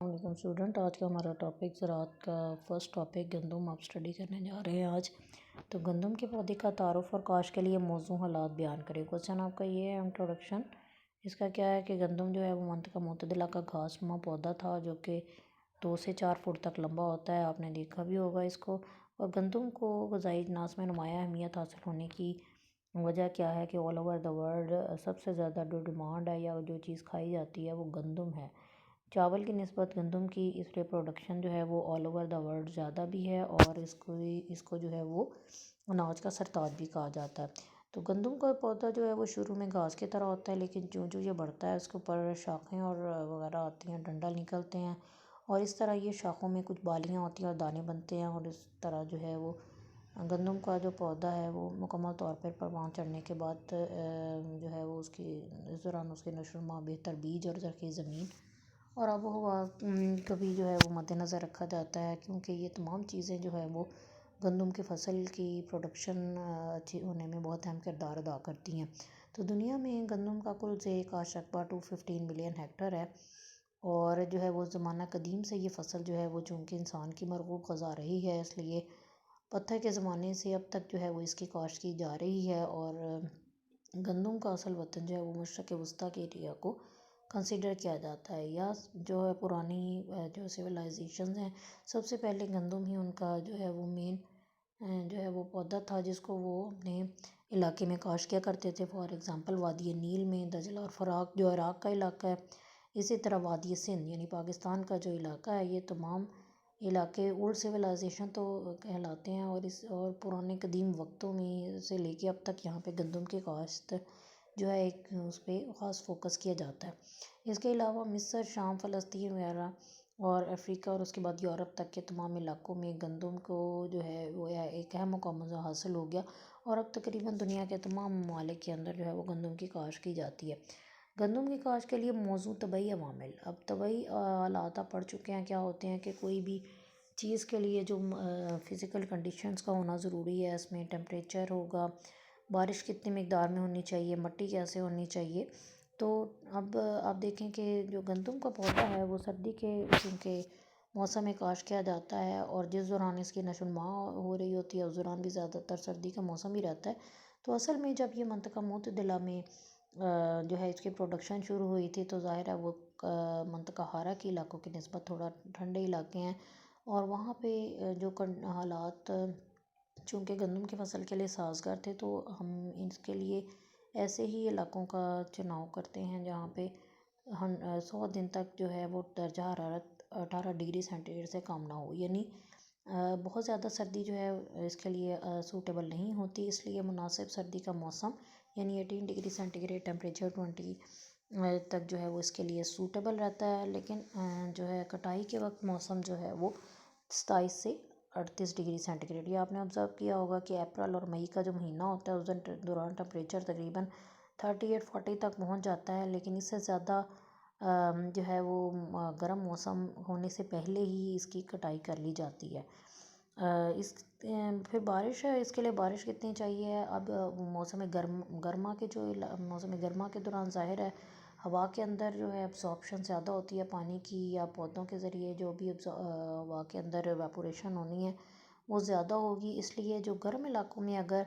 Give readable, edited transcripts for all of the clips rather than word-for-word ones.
السلام علیکم اسٹوڈنٹ، آج کا ہمارا ٹاپک زراعت کا فرسٹ ٹاپک گندم آپ اسٹڈی کرنے جا رہے ہیں آج. تو گندم کے پودے کا تعارف اور کاشت کے لیے موزوں حالات بیان کریں. کوسچن آپ کا یہ ہے انٹروڈکشن. اس کا کیا ہے کہ گندم جو ہے وہ منطقہ معتدلہ کا گھاس نما پودا تھا جو کہ 2 سے 4 فٹ تک لمبا ہوتا ہے. آپ نے دیکھا بھی ہوگا اس کو. اور گندم کو غذائی اجناس میں نمایاں اہمیت حاصل ہونے کی وجہ کیا ہے کہ آل اوور دا ورلڈ سب سے زیادہ جو ڈیمانڈ ہے یا جو چیز کھائی جاتی ہے وہ گندم ہے. چاول کی نسبت گندم کی اس لیے پروڈکشن جو ہے وہ آل اوور دا ورلڈ زیادہ بھی ہے اور اس کو جو ہے وہ اناج کا سرتاج بھی کہا جاتا ہے. تو گندم کا پودا جو ہے وہ شروع میں گھاس کی طرح ہوتا ہے، لیکن جو یہ بڑھتا ہے اس کے اوپر شاخیں اور وغیرہ آتی ہیں، ڈنڈل نکلتے ہیں اور اس طرح یہ شاخوں میں کچھ بالیاں ہوتی ہیں اور دانے بنتے ہیں. اور اس طرح جو ہے وہ گندم کا جو پودا ہے وہ مکمل طور پر پروان چڑھنے کے بعد جو ہے وہ اس دوران اس کے نشو و نما، بہتر بیج اور زرخیز زمین اور آب و ہوا کبھی جو ہے وہ مد نظر رکھا جاتا ہے، کیونکہ یہ تمام چیزیں جو ہے وہ گندم کی فصل کی پروڈکشن اچھی ہونے میں بہت اہم کردار ادا کرتی ہیں. تو دنیا میں گندم کا کل زیر کاشت رقبہ 215 ملین ہیکٹر ہے اور جو ہے وہ زمانہ قدیم سے یہ فصل جو ہے وہ چونکہ انسان کی مرغوب غذا رہی ہے، اس لیے پتھر کے زمانے سے اب تک جو ہے وہ اس کی کاشت کی جا رہی ہے. اور گندم کا اصل وطن جو ہے وہ مشرق وسطیٰ کے ایریا کو کنسیڈر کیا جاتا ہے، یا جو ہے پرانی جو سویلائزیشنز ہیں سب سے پہلے گندم ہی ان کا جو ہے وہ مین جو ہے وہ پودا تھا جس کو وہ اپنے علاقے میں کاشت کیا کرتے تھے. فار ایگزامپل وادی نیل میں دجلہ اور فراق جو عراق کا علاقہ ہے، اسی طرح وادی سندھ یعنی پاکستان کا جو علاقہ ہے، یہ تمام علاقے اولڈ سویلائزیشن تو کہلاتے ہیں اور پرانے قدیم وقتوں میں سے لے کے اب تک یہاں پہ گندم کی کاشت جو ہے ایک اس پہ خاص فوکس کیا جاتا ہے. اس کے علاوہ مصر، شام، فلسطین وغیرہ اور افریقہ اور اس کے بعد یورپ تک کے تمام علاقوں میں گندم کو جو ہے وہ ایک اہم مقام حاصل ہو گیا اور اب تقریباً دنیا کے تمام ممالک کے اندر جو ہے وہ گندم کی کاشت کی جاتی ہے. گندم کی کاشت کے لیے موزوں طبعی عوامل. اب طبعی حالات آپ پڑھ چکے ہیں کیا ہوتے ہیں کہ کوئی بھی چیز کے لیے جو فزیکل کنڈیشنز کا ہونا ضروری ہے، اس میں ٹیمپریچر ہوگا، بارش کتنی مقدار میں ہونی چاہیے، مٹی کیسے ہونی چاہیے. تو اب آپ دیکھیں کہ جو گندم کا پودا ہے وہ سردی کے چونکہ موسم میں کاشت کیا جاتا ہے اور جس دوران اس کی نشو و نما ہو رہی ہوتی ہے اس دوران بھی زیادہ تر سردی کا موسم ہی رہتا ہے. تو اصل میں جب یہ منطقہ معتدلہ میں جو ہے اس کی پروڈکشن شروع ہوئی تھی تو ظاہر ہے وہ منطقہ حارہ کے علاقوں کی نسبت تھوڑا ٹھنڈے علاقے ہیں اور وہاں پہ جو حالات چونکہ گندم کی فصل کے لیے سازگار تھے تو ہم اس کے لیے ایسے ہی علاقوں کا چناؤ کرتے ہیں جہاں پہ 100 دن تک جو ہے وہ درجہ حرارت 18 ڈگری سینٹی گریڈ سے کم نہ ہو، یعنی بہت زیادہ سردی جو ہے اس کے لیے سوٹیبل نہیں ہوتی. اس لیے مناسب سردی کا موسم یعنی 18 ڈگری سینٹی گریڈ ٹیمپریچر 20 تک جو ہے وہ اس کے لیے سوٹیبل رہتا ہے. لیکن جو ہے کٹائی کے وقت موسم جو ہے وہ 27 سے 38 ڈگری سینٹی گریڈ. یہ آپ نے آبزرو کیا ہوگا کہ اپریل اور مئی کا جو مہینہ ہوتا ہے اس دوران ٹیمپریچر تقریباً 38-40 تک پہنچ جاتا ہے، لیکن اس سے زیادہ جو ہے وہ گرم موسم ہونے سے پہلے ہی اس کی کٹائی کر لی جاتی ہے. پھر بارش ہے، اس کے لیے بارش کتنی چاہیے. اب موسم گرما کے دوران ظاہر ہے ہوا کے اندر جو ہے ابزارپشن زیادہ ہوتی ہے پانی کی، یا پودوں کے ذریعے جو بھی ہوا کے اندر ایواپوریشن ہونی ہے وہ زیادہ ہوگی. اس لیے جو گرم علاقوں میں اگر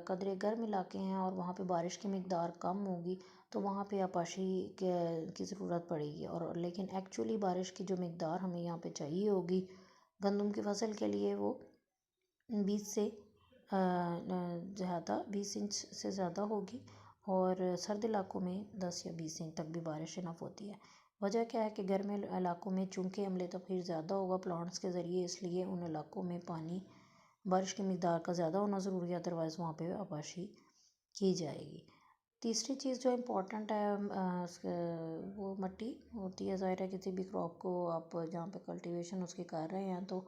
قدرے گرم علاقے ہیں اور وہاں پہ بارش کی مقدار کم ہوگی تو وہاں پہ آپاشی کی ضرورت پڑے گی. اور لیکن ایکچولی بارش کی جو مقدار ہمیں یہاں پہ چاہیے ہوگی گندم کی فصل کے لیے وہ 20 انچ سے زیادہ ہوگی اور سرد علاقوں میں 10 یا 20 انچ تک بھی بارش انف ہوتی ہے. وجہ کیا ہے کہ گرم علاقوں میں چونکہ عملے تبخیر زیادہ ہوگا پلانٹس کے ذریعے، اس لیے ان علاقوں میں بارش کی مقدار کا زیادہ ہونا ضروری ہے، ادروائز وہاں پہ آپاشی کی جائے گی. تیسری چیز جو امپورٹنٹ ہے وہ مٹی ہوتی ہے. ظاہر ہے کسی بھی کراپ کو آپ جہاں پہ کلٹیویشن اس کی کر رہے ہیں تو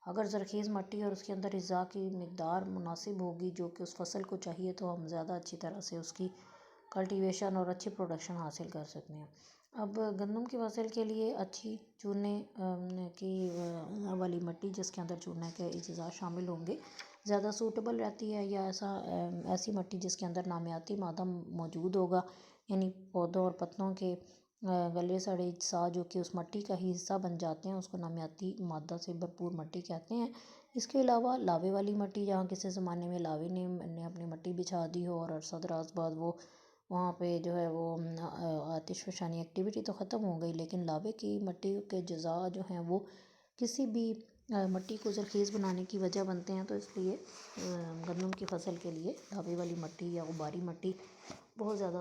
اگر زرخیز مٹی اور اس کے اندر اجزا کی مقدار مناسب ہوگی جو کہ اس فصل کو چاہیے تو ہم زیادہ اچھی طرح سے اس کی کلٹیویشن اور اچھی پروڈکشن حاصل کر سکتے ہیں. اب گندم کی فصل کے لیے اچھی چونے کی والی مٹی جس کے اندر چونے کے اجزا شامل ہوں گے زیادہ سوٹیبل رہتی ہے، یا ایسی مٹی جس کے اندر نامیاتی مادہ موجود ہوگا یعنی پودوں اور پتوں کے گلے سڑے اجزاء جو کہ اس مٹی کا ہی حصہ بن جاتے ہیں، اس کو نامیاتی مادہ سے بھرپور مٹی کہتے ہیں۔ اس کے علاوہ لاوے والی مٹی، جہاں کسی زمانے میں لاوے نے اپنی مٹی بچھا دی ہو اور عرصہ دراز بعد وہ وہاں پہ جو ہے وہ آتش فشانی ایکٹیویٹی تو ختم ہو گئی، لیکن لاوے کی مٹی کے اجزاء جو ہیں وہ کسی بھی مٹی کو زرخیز بنانے کی وجہ بنتے ہیں، تو اس لیے گندم کی فصل کے لیے لاوے والی مٹی یا غباری مٹی بہت زیادہ